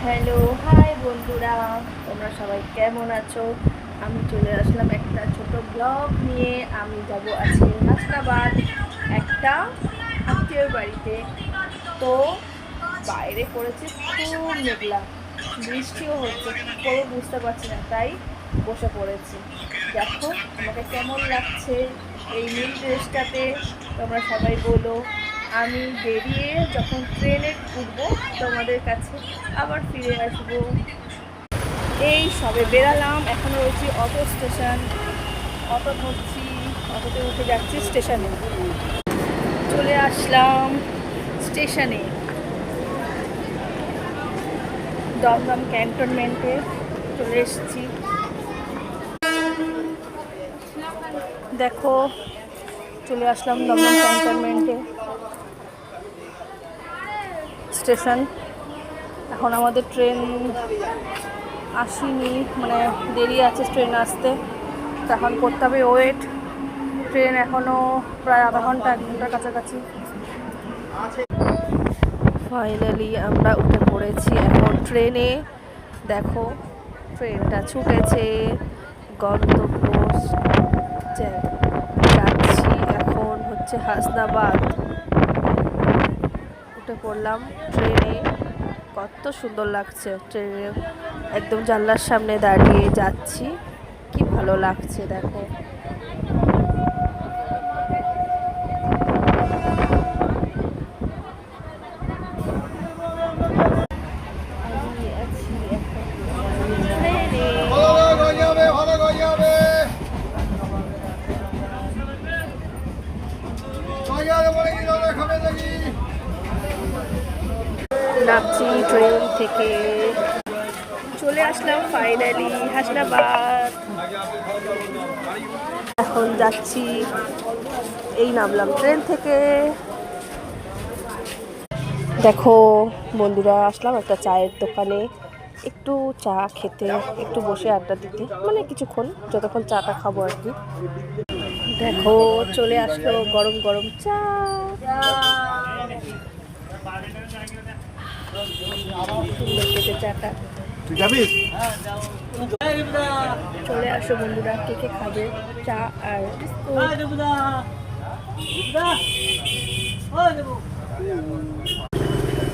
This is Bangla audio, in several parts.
হ্যালো, হাই বন্ধুরা, তোমরা সবাই কেমন আছো? আমি চলে আসলাম একটা ছোট ব্লগ নিয়ে। আমি যাব আজকে হাসনাবাদ একটা আত্মীয়র বাড়িতে। তো বাইরে করেছে খুব মেঘলা, বৃষ্টিও হচ্ছে, কী করবো বুঝতে পারছি না, তাই বসে পড়েছি। দেখো আমাকে কেমন লাগছে এই নীল ড্রেসটাতে, তোমরা সবাই বলো। আমি বেরিয়ে যখন ট্রেনে উঠবো তোমাদের কাছে আবার ফিরে আসবো। এই সবে বেরালাম, এখন রয়েছি অটো স্টেশন, অটো ধরছি, অটোতে উঠে যাচ্ছি স্টেশনে। চলে আসলাম স্টেশনে, দমদম ক্যান্টনমেন্টে চলে এসেছি। দেখো চলে আসলাম দমদম ক্যান্টনমেন্টে স্টেশন। এখন আমাদের ট্রেন আসেনি, মানে দেরি আছে ট্রেন আসতে, তখন করতে হবে ওয়েট। ট্রেন এখনও প্রায় আধা ঘন্টা 1 ঘন্টার কাছাকাছি। ফাইনালি আমরা উঠে পড়েছি এখন ট্রেনে। দেখো ট্রেনটা ছুটেছে, গন্তব্য যাচ্ছি এখন হচ্ছে হাসনাবাদ। উঠে পড়লাম ট্রেনে, কত সুন্দর লাগছে ট্রেনে, একদম জানলার সামনে দাঁড়িয়ে যাচ্ছি, কি ভালো লাগছে দেখো। নামছি ট্রেন থেকে, চলে আসলাম ফাইনালি হাসনাবাদ। এখন যাচ্ছি, এই নামলাম ট্রেন থেকে। দেখো বন্ধুরা, আসলাম একটা চায়ের দোকানে, একটু চা খেতে, একটু বসে আড্ডা দিতে, মানে কিছুক্ষণ যতক্ষণ চাটা খাবো আর কি। দেখো চলে আসলো গরম গরম চা। সুন্দর খেতে চাটা। চলে আসো বন্ধুরা, কে কে খাবে চা আর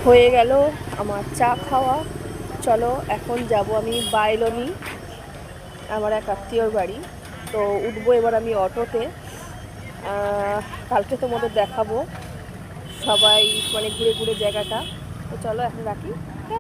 হয়ে গেল আমার চা খাওয়া। চলো এখন যাব আমি বাইলনি, আমার এক আত্মীয়র বাড়ি। তো উঠবো এবার আমি অটোতে। কালকে তোমাদের দেখাবো সবাই, মানে ঘুরে ঘুরে জায়গাটা। তো চলো এখন রাখি।